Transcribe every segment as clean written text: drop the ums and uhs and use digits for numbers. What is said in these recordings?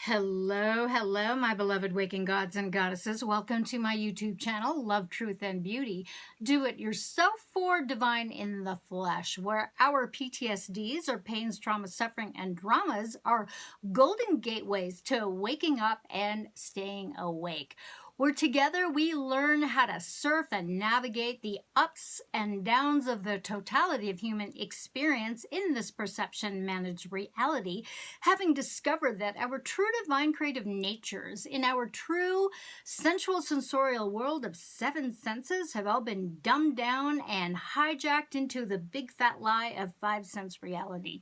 Hello, hello, my beloved waking gods and goddesses. Welcome to my YouTube channel, Love, Truth, and Beauty. Do it yourself for divine in the flesh, where our PTSDs or pains, trauma, suffering, and dramas are golden gateways to waking up and staying awake. Where together we learn how to surf and navigate the ups and downs of the totality of human experience in this perception-managed reality, having discovered that our true divine creative natures in our true sensual sensorial world of seven senses have all been dumbed down and hijacked into the big fat lie of five sense reality.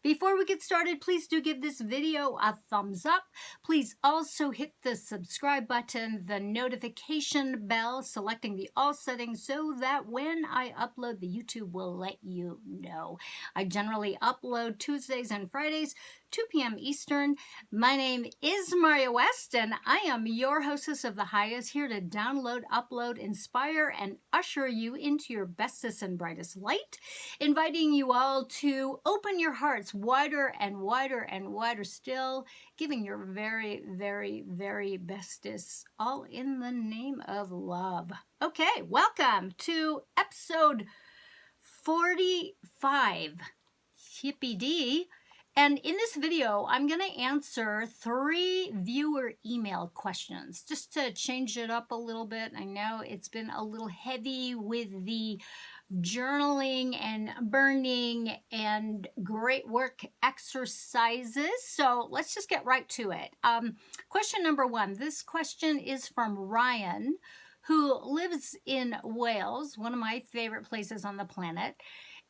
Before we get started, please do give this video a thumbs up. Please also hit the subscribe button, the notification bell, selecting the all settings so that when I upload, the YouTube will let you know. I generally upload Tuesdays and Fridays, 2 p.m. Eastern. My name is Maria West, and I am your hostess of the highest, here to download, upload, inspire, and usher you into your bestest and brightest light, inviting you all to open your hearts wider and wider and wider still, giving your very, very, very bestest, all in the name of love. Okay, welcome to episode 45. Yippee-dee. And in this video, I'm going to answer 3 viewer email questions, just to change it up a little bit. I know it's been a little heavy with the journaling and burning and great work exercises. So let's just get right to it. Question number 1. This question is from Ryan, who lives in Wales, one of my favorite places on the planet.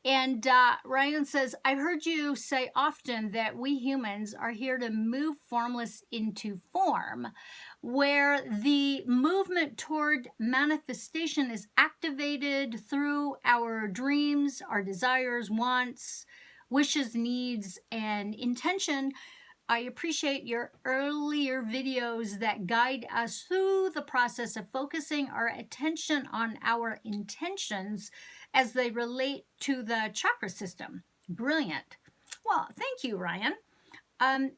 And Ryan says, I've heard you say often that we humans are here to move formless into form, where the movement toward manifestation is activated through our dreams, our desires, wants, wishes, needs, and intention. I appreciate your earlier videos that guide us through the process of focusing our attention on our intentions as they relate to the chakra system. Brilliant. Well, thank you, Ryan.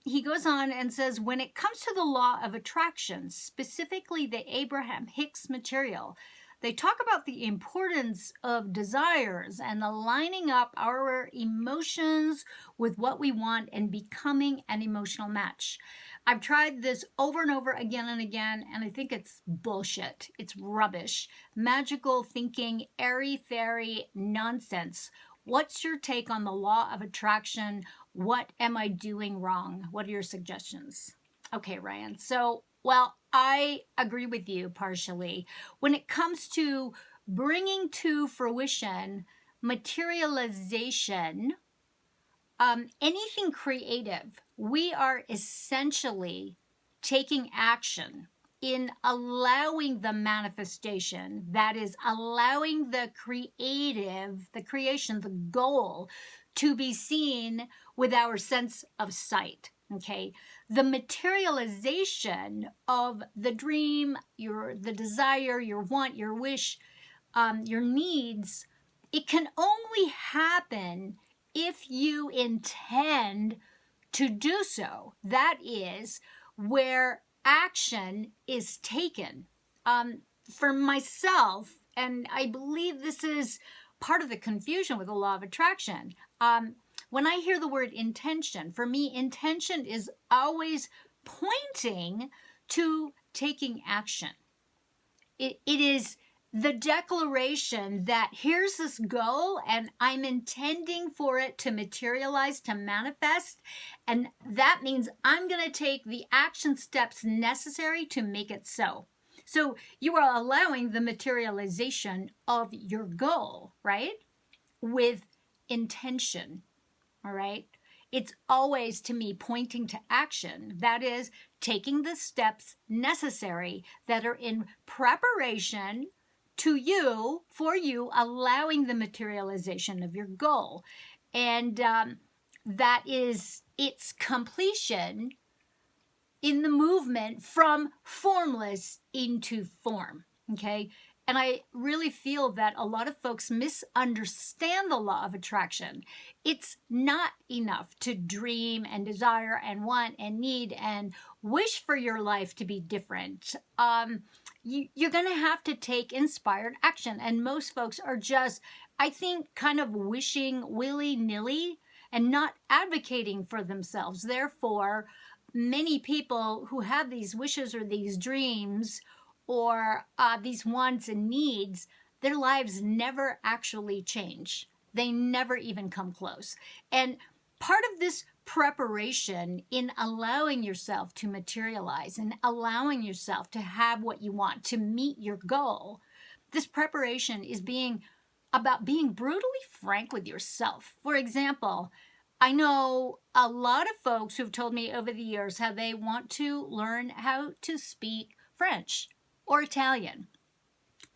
He goes on and says, when it comes to the law of attraction, specifically the Abraham-Hicks material, they talk about the importance of desires and aligning up our emotions with what we want and becoming an emotional match. I've tried this over and over again and again, and I think it's bullshit. It's rubbish. Magical thinking, airy-fairy nonsense. What's your take on the law of attraction? What am I doing wrong? What are your suggestions? Okay, Ryan. So, well, I agree with you partially. When it comes to bringing to fruition, materialization, anything creative, we are essentially taking action in allowing the manifestation, that is, allowing the creative, the creation, the goal to be seen with our sense of sight. Okay, the materialization of the dream, the desire, your want, your wish, your needs, it can only happen if you intend to do so. That is where action is taken. For myself, and I believe this is part of the confusion with the law of attraction, when I hear the word intention, for me, intention is always pointing to taking action. It is the declaration that here's this goal and I'm intending for it to materialize, to manifest, and that means I'm going to take the action steps necessary to make it so. So you are allowing the materialization of your goal, right? With intention. All right. It's always, to me, pointing to action. That is, taking the steps necessary that are in preparation to you, for you, allowing the materialization of your goal. And that is its completion in the movement from formless into form. Okay. And I really feel that a lot of folks misunderstand the law of attraction. It's not enough to dream and desire and want and need and wish for your life to be different. You're going to have to take inspired action. And most folks are just, I think, kind of wishing willy-nilly and not advocating for themselves. Therefore, many people who have these wishes or these dreams or these wants and needs, their lives never actually change. They never even come close. And part of this preparation in allowing yourself to materialize and allowing yourself to have what you want, to meet your goal, this preparation is about being brutally frank with yourself. For example, I know a lot of folks who've told me over the years how they want to learn how to speak French or Italian.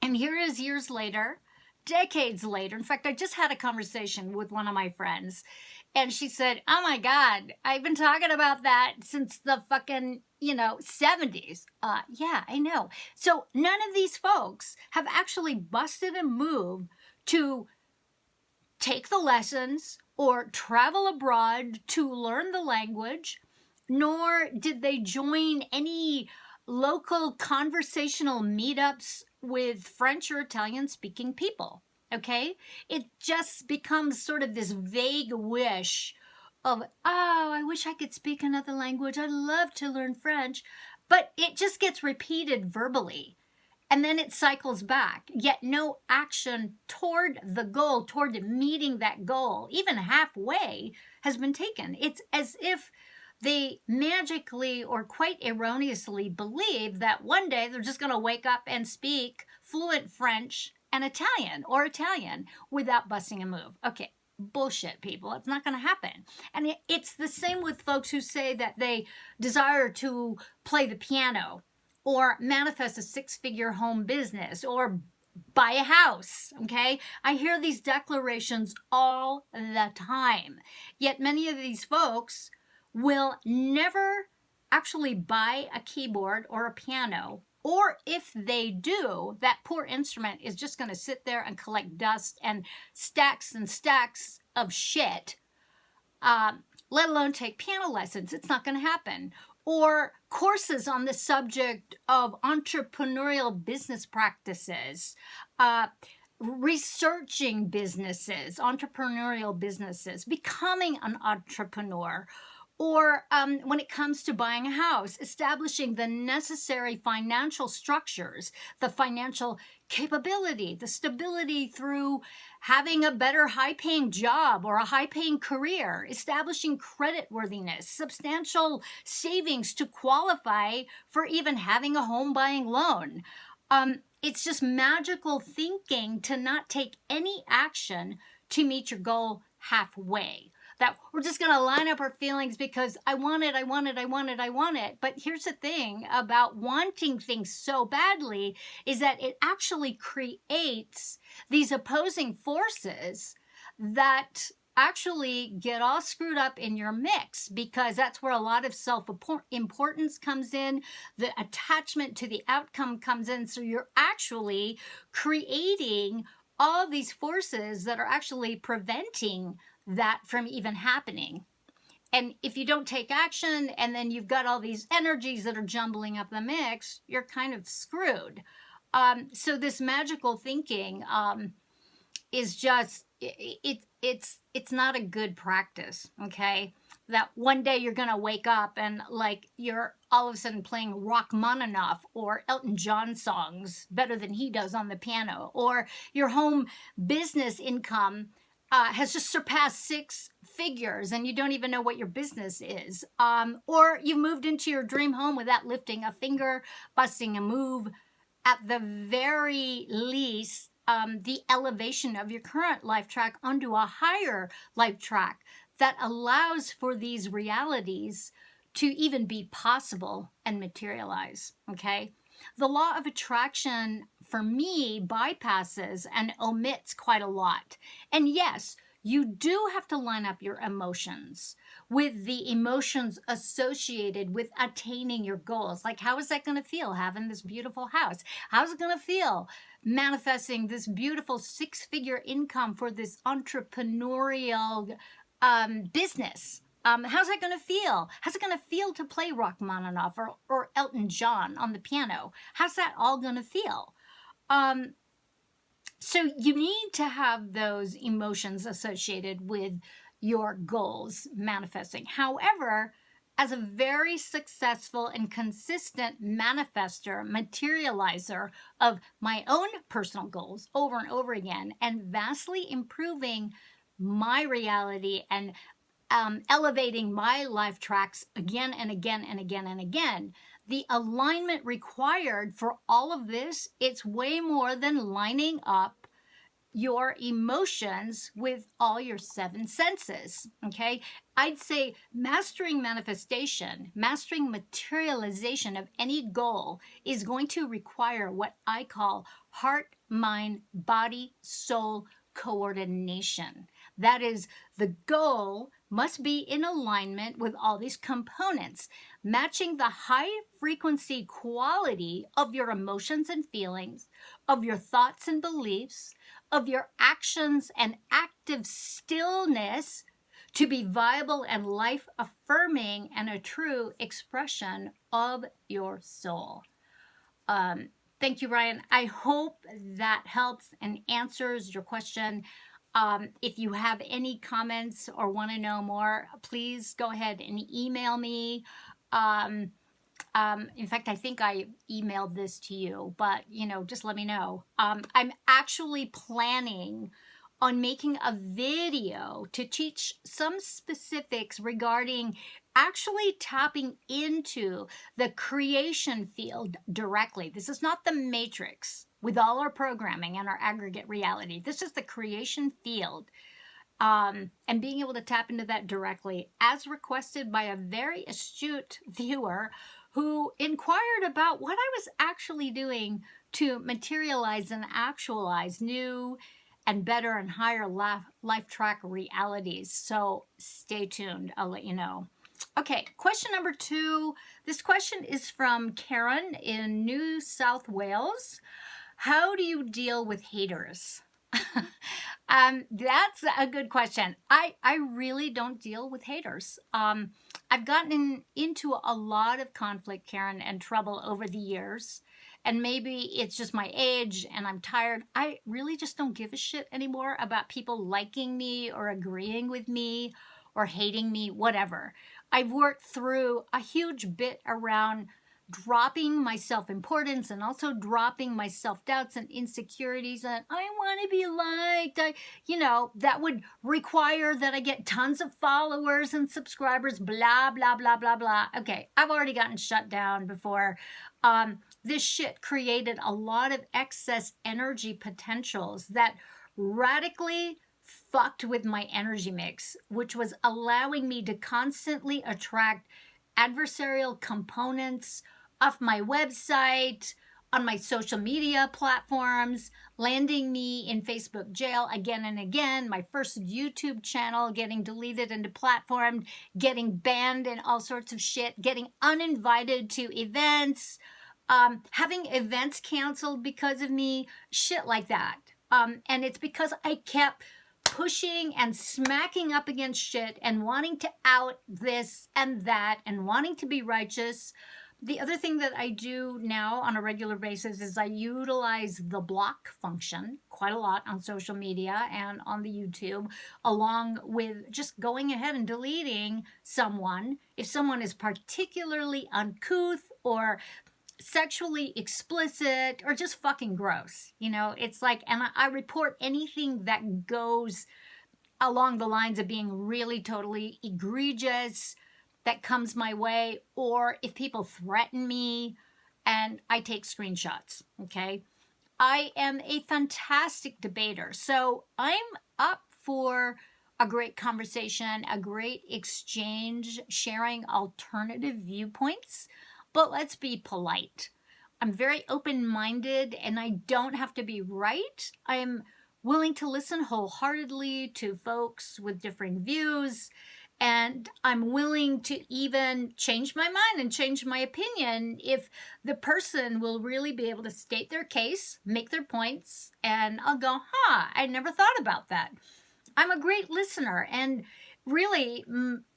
And here is years later, decades later. In fact, I just had a conversation with one of my friends, and she said, "Oh my God, I've been talking about that since the fucking, 70s. Yeah, I know. So none of these folks have actually busted a move to take the lessons or travel abroad to learn the language, nor did they join any local conversational meetups with French or Italian speaking people. Okay? It just becomes sort of this vague wish of, oh, I wish I could speak another language. I'd love to learn French. But it just gets repeated verbally. And then it cycles back, yet no action toward the goal, toward meeting that goal, even halfway, has been taken. It's as if they magically or quite erroneously believe that one day they're just going to wake up and speak fluent French and Italian without busting a move. Okay, bullshit, people. It's not going to happen. And it's the same with folks who say that they desire to play the piano or manifest a six-figure home business or buy a house, okay? I hear these declarations all the time. Yet many of these folks will never actually buy a keyboard or a piano, or if they do, that poor instrument is just going to sit there and collect dust and stacks of shit, let alone take piano lessons. It's not going to happen. Or courses on the subject of entrepreneurial business practices, researching businesses, entrepreneurial businesses, becoming an entrepreneur, or when it comes to buying a house, establishing the necessary financial structures, the financial capability, the stability through having a better high-paying job or a high-paying career, establishing creditworthiness, substantial savings to qualify for even having a home buying loan. It's just magical thinking to not take any action to meet your goal halfway. That we're just going to line up our feelings because I want it. But here's the thing about wanting things so badly is that it actually creates these opposing forces that actually get all screwed up in your mix, because that's where a lot of self-importance comes in, the attachment to the outcome comes in. So you're actually creating all these forces that are actually preventing that from even happening. And if you don't take action and then you've got all these energies that are jumbling up the mix, you're kind of screwed. So this magical thinking is just, it's not a good practice, okay? That one day you're going to wake up and like you're all of a sudden playing Rachmaninoff or Elton John songs better than he does on the piano, or your home business income has just surpassed 6 figures and you don't even know what your business is. Or you've moved into your dream home without lifting a finger, busting a move. At the very least, the elevation of your current life track onto a higher life track that allows for these realities to even be possible and materialize, okay? The law of attraction, for me, bypasses and omits quite a lot. And yes, you do have to line up your emotions with the emotions associated with attaining your goals. Like, how is that going to feel having this beautiful house? How's it going to feel manifesting this beautiful 6-figure income for this entrepreneurial business? How's that going to feel? How's it going to feel to play Rachmaninoff or Elton John on the piano? How's that all going to feel? So you need to have those emotions associated with your goals manifesting. However, as a very successful and consistent manifester, materializer of my own personal goals over and over again, and vastly improving my reality and elevating my life tracks again and again and again and again, the alignment required for all of this, it's way more than lining up your emotions with all your 7 senses. Okay, I'd say mastering manifestation, mastering materialization of any goal is going to require what I call heart, mind, body, soul coordination. That is, the goal must be in alignment with all these components, matching the high frequency quality of your emotions and feelings, of your thoughts and beliefs, of your actions and active stillness to be viable and life affirming and a true expression of your soul. Thank you, Ryan. I hope that helps and answers your question. If you have any comments or want to know more, please go ahead and email me. In fact, I think I emailed this to you, but, just let me know. I'm actually planning on making a video to teach some specifics regarding actually tapping into the creation field directly. This is not the matrix with all our programming and our aggregate reality. This is the creation field. And being able to tap into that directly, as requested by a very astute viewer who inquired about what I was actually doing to materialize and actualize new and better and higher life track realities. So stay tuned. I'll let you know. Okay, question number 2. This question is from Karen in New South Wales. How do you deal with haters? That's a good question. I really don't deal with haters. I've gotten into a lot of conflict, Karen, and trouble over the years. And maybe it's just my age and I'm tired. I really just don't give a shit anymore about people liking me or agreeing with me or hating me, whatever. I've worked through a huge bit around dropping my self-importance and also dropping my self-doubts and insecurities, and I want to be liked. That would require that I get tons of followers and subscribers, blah, blah, blah, blah, blah. Okay, I've already gotten shut down before. This shit created a lot of excess energy potentials that radically fucked with my energy mix, which was allowing me to constantly attract adversarial components off my website, on my social media platforms, landing me in Facebook jail again and again, my first YouTube channel getting deleted and deplatformed, getting banned and all sorts of shit, getting uninvited to events, having events canceled because of me, shit like that. And it's because I kept pushing and smacking up against shit and wanting to out this and that and wanting to be righteous. The other thing that I do now on a regular basis is I utilize the block function quite a lot on social media and on the YouTube, along with just going ahead and deleting someone if someone is particularly uncouth or sexually explicit or just fucking gross. It's like, and I report anything that goes along the lines of being really totally egregious that comes my way, or if people threaten me, and I take screenshots. Okay, I am a fantastic debater, so I'm up for a great conversation, a great exchange, sharing alternative viewpoints. But let's be polite. I'm very open-minded and I don't have to be right. I'm willing to listen wholeheartedly to folks with differing views. And I'm willing to even change my mind and change my opinion if the person will really be able to state their case, make their points, and I'll go, I never thought about that. I'm a great listener. And really,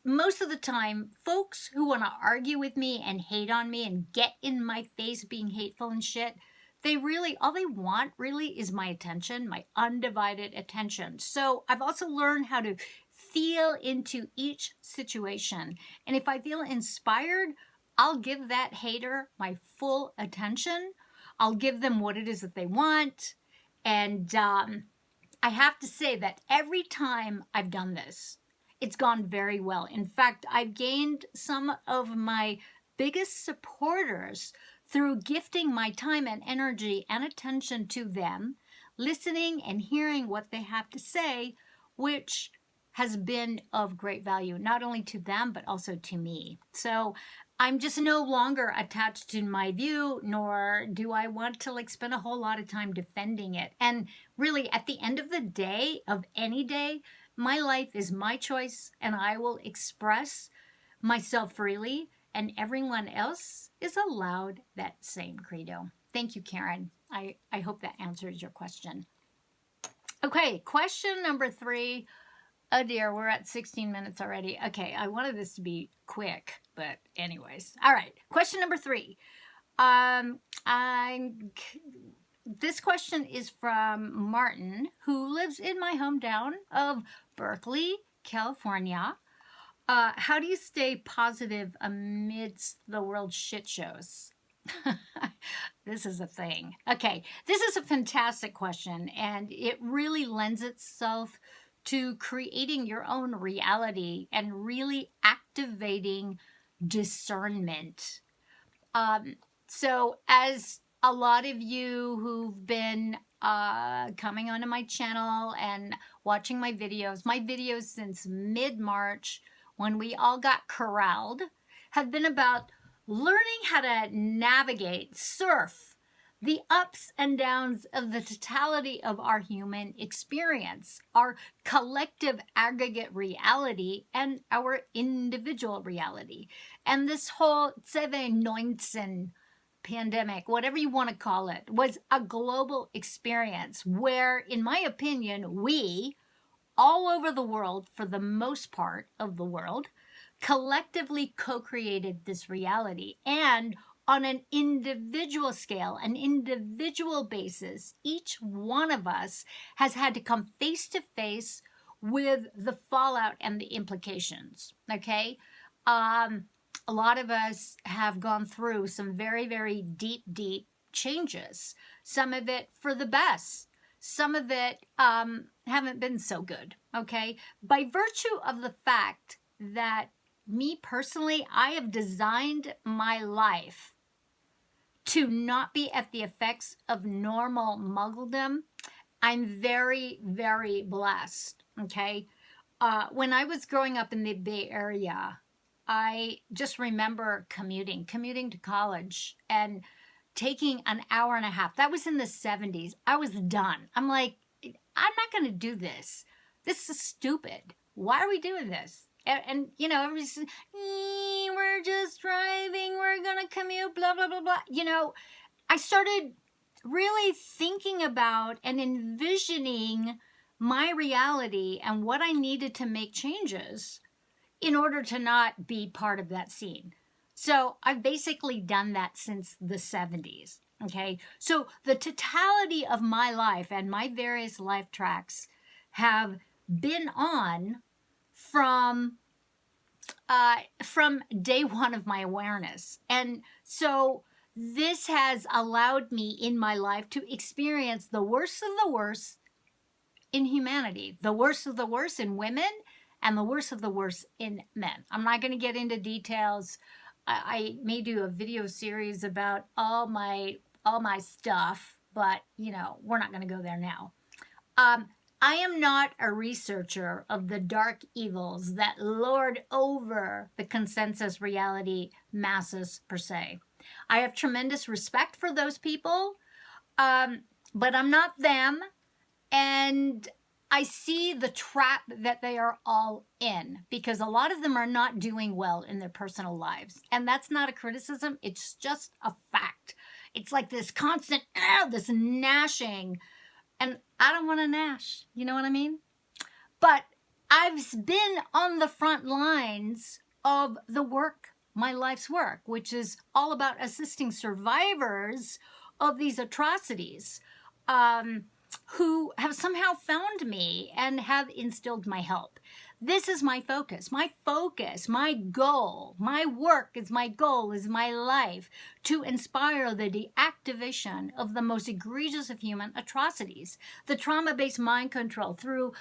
most of the time, folks who want to argue with me and hate on me and get in my face being hateful and shit, all they want really is my attention, my undivided attention. So I've also learned how to feel into each situation. And if I feel inspired, I'll give that hater my full attention. I'll give them what it is that they want. And I have to say that every time I've done this, it's gone very well. In fact, I've gained some of my biggest supporters through gifting my time and energy and attention to them, listening and hearing what they have to say, which has been of great value, not only to them, but also to me. So I'm just no longer attached to my view, nor do I want to spend a whole lot of time defending it. And really, at the end of the day, of any day, my life is my choice, and I will express myself freely, and everyone else is allowed that same credo. Thank you, Karen. I hope that answers your question. Okay, question number 3. Oh dear, we're at 16 minutes already. Okay, I wanted this to be quick, but anyways. All right, question number 3. This question is from Martin, who lives in my hometown of Berkeley, California. How do you stay positive amidst the world's shit shows? This is a thing. Okay, this is a fantastic question, and it really lends itself to creating your own reality and really activating discernment. So as a lot of you who've been coming onto my channel and watching my videos since mid-March, when we all got corralled, have been about learning how to navigate, surf the ups and downs of the totality of our human experience, our collective aggregate reality, and our individual reality. And this whole 19 pandemic, whatever you want to call it, was a global experience where, in my opinion, we, all over the world, for the most part of the world, collectively co-created this reality. And on an individual scale, an individual basis, each one of us has had to come face to face with the fallout and the implications, okay? A lot of us have gone through some very, very deep changes. Some of it for the best. Some of it haven't been so good, okay? By virtue of the fact that me personally, I have designed my life to not be at the effects of normal muggledom, I'm very, very blessed, okay? When I was growing up in the Bay Area, I just remember commuting to college and taking an hour and a half. That was in the 70s. I was done. I'm like, I'm not going to do this. This is stupid. Why are we doing this? And you know, everybody's saying, we're just driving, we're going to commute, blah, blah, blah, blah. You know, I started really thinking about and envisioning my reality and what I needed to make changes in order to not be part of that scene. So I've basically done that since the 70s, okay? So the totality of my life and my various life tracks have been on from day one of my awareness. And so this has allowed me in my life to experience the worst of the worst in humanity, the worst of the worst in women, and the worst of the worst in men. I'm not going to get into details. I may do a video series about all my stuff, but you know, we're not going to go there now. I am not a researcher of the dark evils that lord over the consensus reality masses per se. I have tremendous respect for those people, but I'm not them. And I see the trap that they are all in, because a lot of them are not doing well in their personal lives. And that's not a criticism. It's just a fact. It's like this constant, this gnashing. And I don't want to gnash. You know what I mean? But I've been on the front lines of the work, my life's work, which is all about assisting survivors of these atrocities, who have somehow found me and have instilled my help. This is my focus, my goal, my work is my goal, is my life, to inspire the deactivation of the most egregious of human atrocities, the trauma-based mind control through,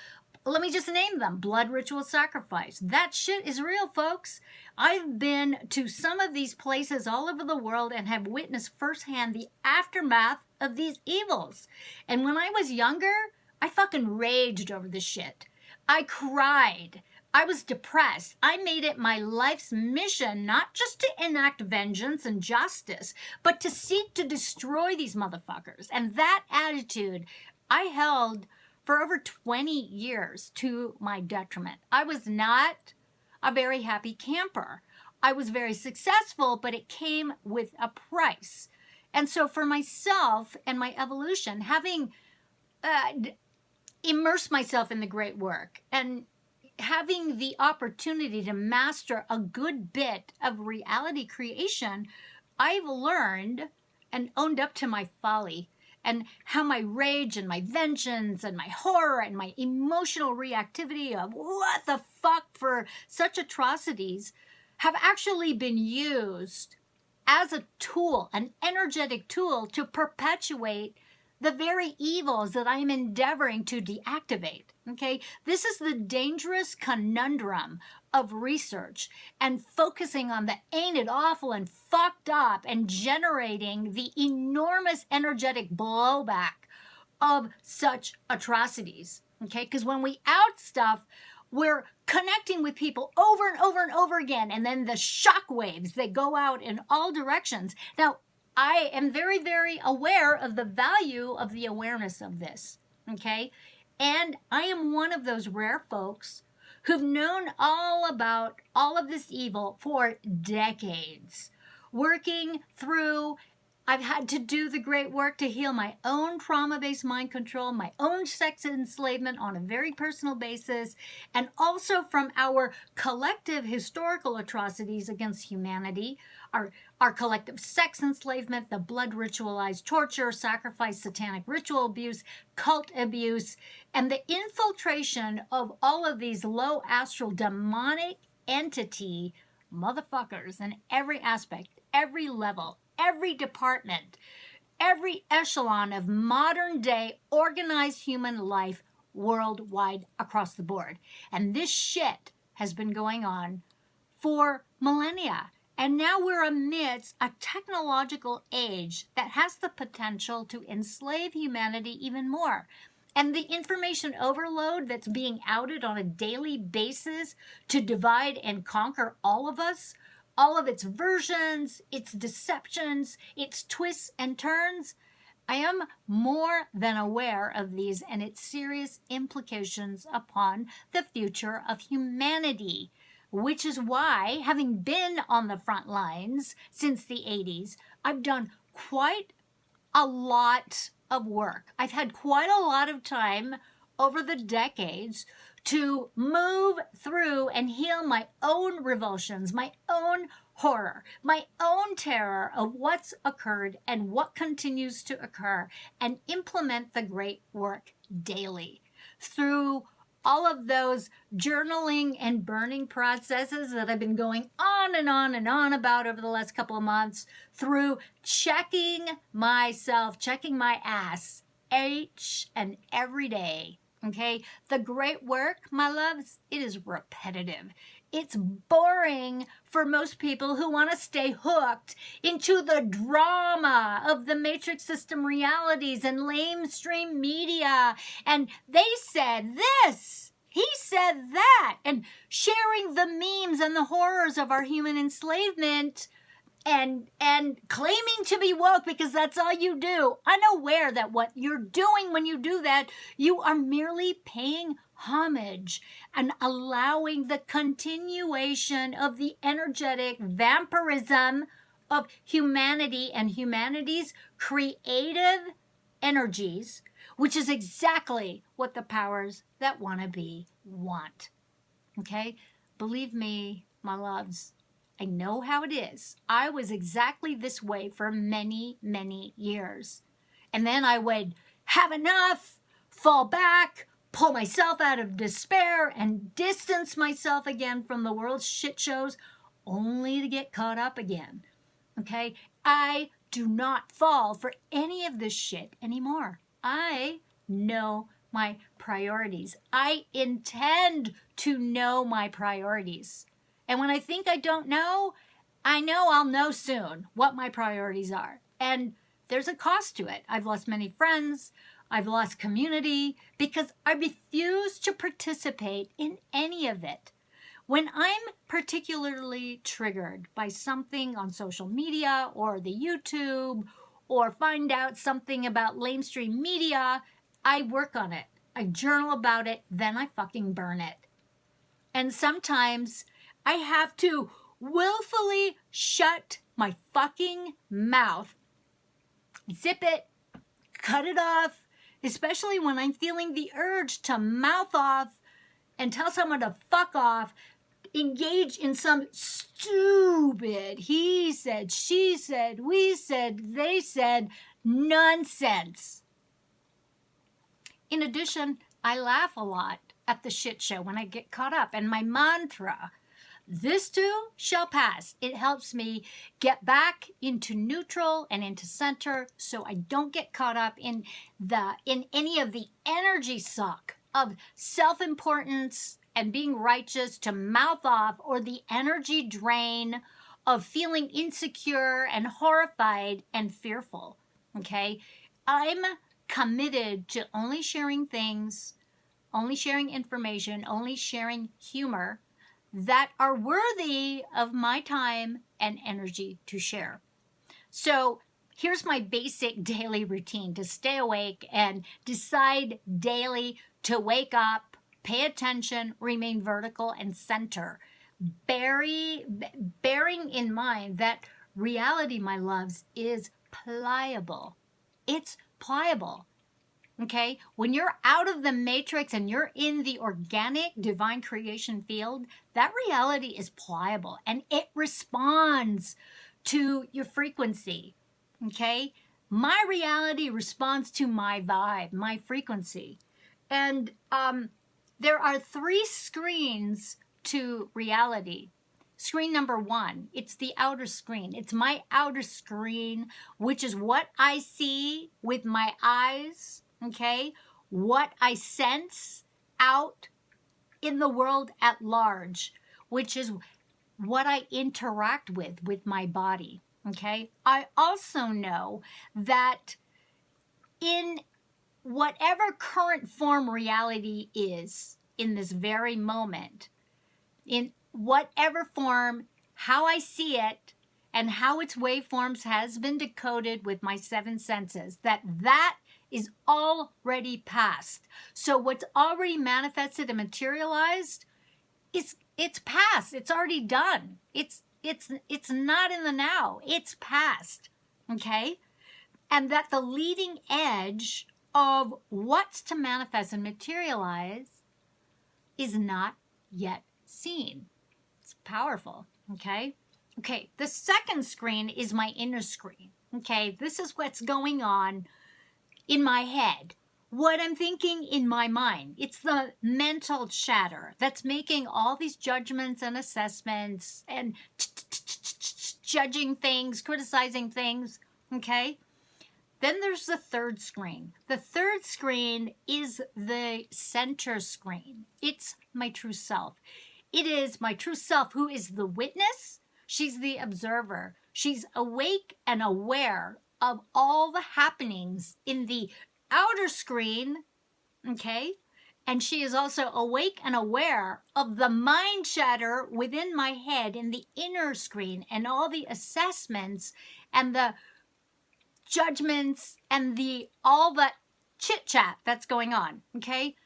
let me just name them, blood ritual sacrifice. That shit is real, folks. I've been to some of these places all over the world and have witnessed firsthand the aftermath of these evils. And when I was younger, I fucking raged over this shit. I cried. I was depressed. I made it my life's mission not just to enact vengeance and justice, but to seek to destroy these motherfuckers. And that attitude I held for over 20 years to my detriment. I was not a very happy camper. I was very successful, but it came with a price. And so for myself and my evolution, having immersed myself in the great work and having the opportunity to master a good bit of reality creation, I've learned and owned up to my folly, and how my rage and my vengeance and my horror and my emotional reactivity of what the fuck for such atrocities have actually been used as a tool, an energetic tool, to perpetuate the very evils that I am endeavoring to deactivate. Okay, this is the dangerous conundrum of research and focusing on the ain't it awful and fucked up and generating the enormous energetic blowback of such atrocities. Okay, because when we out stuff, we're connecting with people over and over and over again, and then the shock waves, they go out in all directions. Now, I am very, very aware of the value of the awareness of this, okay? And I am one of those rare folks who've known all about all of this evil for decades, working through. I've had to do the great work to heal my own trauma-based mind control, my own sex enslavement on a very personal basis, and also from our collective historical atrocities against humanity, our collective sex enslavement, the blood ritualized torture, sacrifice, satanic ritual abuse, cult abuse, and the infiltration of all of these low astral demonic entity motherfuckers in every aspect, every level, every department, every echelon of modern day organized human life worldwide across the board. And this shit has been going on for millennia. And now we're amidst a technological age that has the potential to enslave humanity even more. And the information overload that's being outed on a daily basis to divide and conquer all of us, all of its versions, its deceptions, its twists and turns, I am more than aware of these and its serious implications upon the future of humanity. Which is why, having been on the front lines since the 80s, I've done quite a lot of work. I've had quite a lot of time over the decades to move through and heal my own revulsions, my own horror, my own terror of what's occurred and what continues to occur, and implement the great work daily through all of those journaling and burning processes that I've been going on and on and on about over the last couple of months, through checking myself, checking my ass each and every day. Okay, the great work, my loves, it is repetitive. It's boring for most people who want to stay hooked into the drama of the matrix system realities and lamestream media. And they said this, he said that, and sharing the memes and the horrors of our human enslavement and claiming to be woke because that's all you do, unaware that what you're doing when you do that, you are merely paying homage and allowing the continuation of the energetic vampirism of humanity and humanity's creative energies, which is exactly what the powers that want to be want. Okay? Believe me, my loves, I know how it is. I was exactly this way for many, many years. And then I would have enough, fall back, pull myself out of despair, and distance myself again from the world's shit shows, only to get caught up again. Okay? I do not fall for any of this shit anymore. I know my priorities. I intend to know my priorities. And when I think I don't know, I know I'll know soon what my priorities are. And there's a cost to it. I've lost many friends. I've lost community because I refuse to participate in any of it. When I'm particularly triggered by something on social media or the YouTube or find out something about lamestream media, I work on it. I journal about it, then I fucking burn it. And sometimes I have to willfully shut my fucking mouth, zip it, cut it off, especially when I'm feeling the urge to mouth off and tell someone to fuck off, engage in some stupid he said, she said, we said, they said nonsense. In addition, I laugh a lot at the shit show when I get caught up. And my mantra, this too shall pass. It helps me get back into neutral and into center so I don't get caught up in any of the energy suck of self-importance and being righteous to mouth off, or the energy drain of feeling insecure and horrified and fearful. Okay? I'm committed to only sharing things, only sharing information, only sharing humor that are worthy of my time and energy to share. So here's my basic daily routine to stay awake and decide daily to wake up, pay attention, remain vertical and center. Bearing in mind that reality, my loves, is pliable. It's pliable. Okay? When you're out of the matrix and you're in the organic divine creation field, that reality is pliable and it responds to your frequency. Okay? My reality responds to my vibe, my frequency. And there are 3 screens to reality. Screen number 1, it's the outer screen. It's my outer screen, which is what I see with my eyes, okay? What I sense out in the world at large, which is what I interact with my body, okay? I also know that in whatever current form reality is in this very moment, in whatever form, how I see it, and how its waveforms has been decoded with my 7 senses, that is already past. So what's already manifested and materialized it's past. It's already done. It's not in the now. It's past. Okay? And that the leading edge of what's to manifest and materialize is not yet seen. It's powerful. Okay? Okay, the second screen is my inner screen. Okay, this is what's going on in my head, what I'm thinking in my mind. It's the mental chatter that's making all these judgments and assessments and judging things, criticizing things, okay? Then there's the third screen. The third screen is the center screen. It's my true self. It is my true self who is the witness. She's the observer. She's awake and aware of all the happenings in the outer screen, okay? And she is also awake and aware of the mind chatter within my head in the inner screen and all the assessments and the judgments and all the chit chat that's going on. Okay.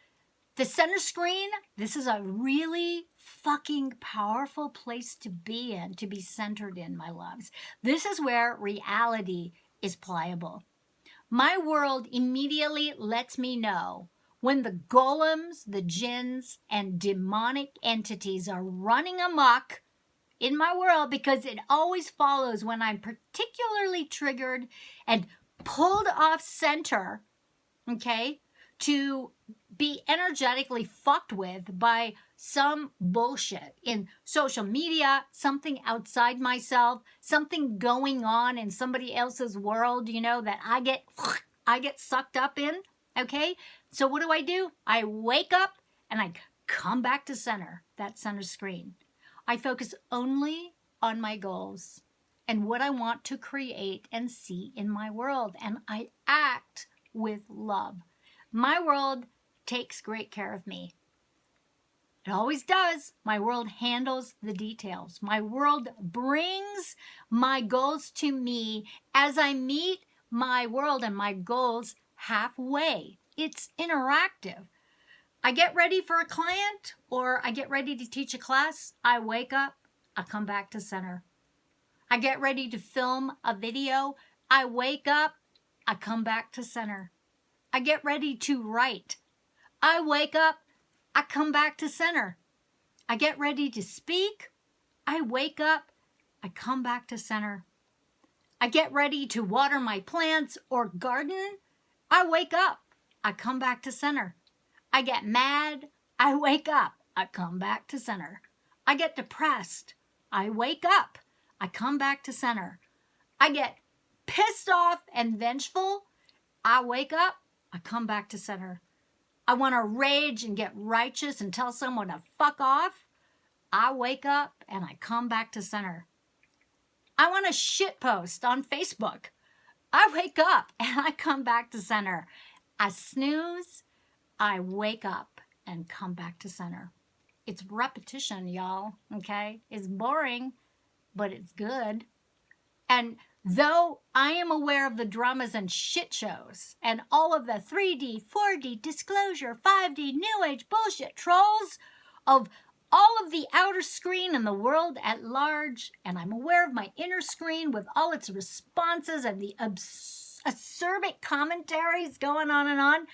The center screen, this is a really fucking powerful place to be in, to be centered in, my loves. This is where reality is pliable. My world immediately lets me know when the golems, the jinns, and demonic entities are running amok in my world, because it always follows when I'm particularly triggered and pulled off center, okay, to be energetically fucked with by some bullshit in social media, something outside myself, something going on in somebody else's world, that I get sucked up in, okay? So what do? I wake up and I come back to center, that center screen. I focus only on my goals and what I want to create and see in my world, and I act with love. My world takes great care of me. It always does. My world handles the details. My world brings my goals to me as I meet my world and my goals halfway. It's interactive. I get ready for a client or I get ready to teach a class. I wake up, I come back to center. I get ready to film a video. I wake up, I come back to center. I get ready to write. I wake up, I come back to center. I get ready to speak. I wake up, I come back to center. I get ready to water my plants or garden. I wake up, I come back to center. I get mad. I wake up, I come back to center. I get depressed. I wake up, I come back to center. I get pissed off and vengeful. I wake up, I come back to center. I want to rage and get righteous and tell someone to fuck off. I wake up and I come back to center. I want to shitpost on Facebook. I wake up and I come back to center. I snooze, I wake up and come back to center. It's repetition, y'all, okay? It's boring, but it's good. And though I am aware of the dramas and shit shows and all of the 3D, 4D, disclosure, 5D, new age bullshit trolls of all of the outer screen and the world at large, and I'm aware of my inner screen with all its responses and the acerbic commentaries going on and on,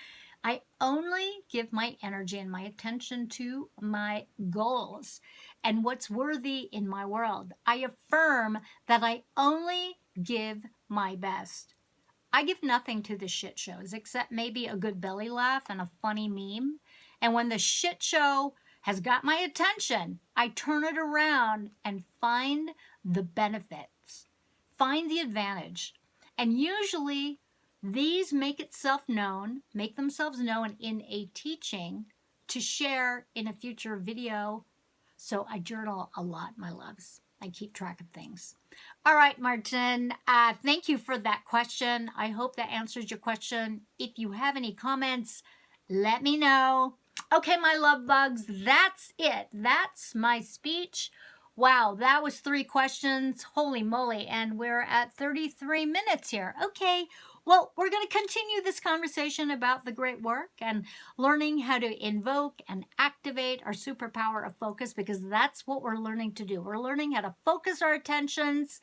I only give my energy and my attention to my goals and what's worthy in my world. I affirm that I only give my best. I give nothing to the shit shows except maybe a good belly laugh and a funny meme. And when the shit show has got my attention, I turn it around and find the benefits, find the advantage. And usually these make themselves known in a teaching to share in a future video. So I journal a lot, my loves. I keep track of things. All right, Martin, thank you for that question. I hope that answers your question. If you have any comments, let me know. Okay, my love bugs, that's it. That's my speech. Wow, that was 3 questions. Holy moly, and we're at 33 minutes here. Okay, well, we're going to continue this conversation about the great work and learning how to invoke and activate our superpower of focus, because that's what we're learning to do. We're learning how to focus our attentions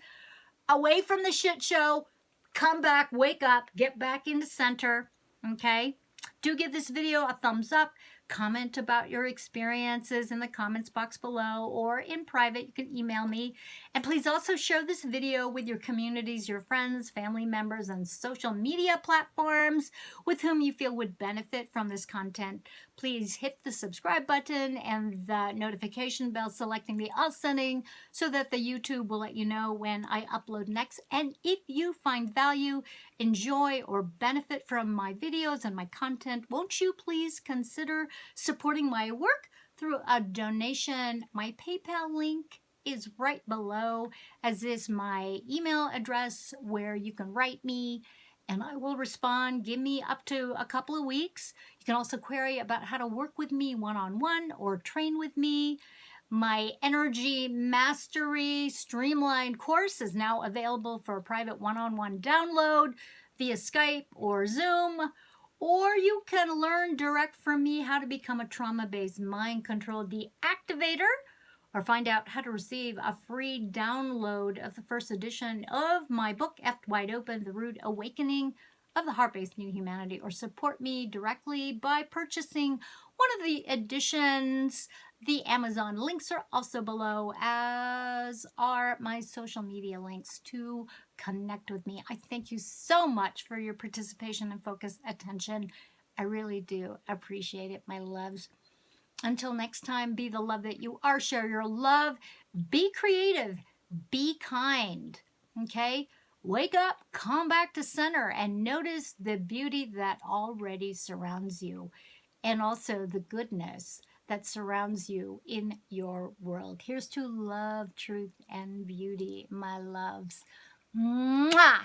away from the shit show, come back, wake up, get back into center, okay? Do give this video a thumbs up. Comment about your experiences in the comments box below or in private. You can email me. And please also share this video with your communities, your friends, family members, and social media platforms with whom you feel would benefit from this content. Please hit the subscribe button and the notification bell selecting the all setting so that the YouTube will let you know when I upload next. And if you find value, enjoy, or benefit from my videos and my content, won't you please consider supporting my work through a donation? My PayPal link is right below, as is my email address where you can write me and I will respond. Give me up to a couple of weeks. You can also query about how to work with me one-on-one or train with me. My Energy Mastery Streamlined course is now available for a private one-on-one download via Skype or Zoom. Or you can learn direct from me how to become a trauma-based mind control deactivator, or find out how to receive a free download of the first edition of my book, Effed Wide Open, The Rude Awakening of the Heart-Based New Humanity, or support me directly by purchasing one of the editions. The Amazon links are also below, as are my social media links to connect with me. I thank you so much for your participation and focused attention. I really do appreciate it, my loves. Until next time, be the love that you are. Share your love. Be creative. Be kind. Okay? Wake up, come back to center, and notice the beauty that already surrounds you, and also the goodness that surrounds you in your world. Here's to love, truth, and beauty, my loves. Mwah!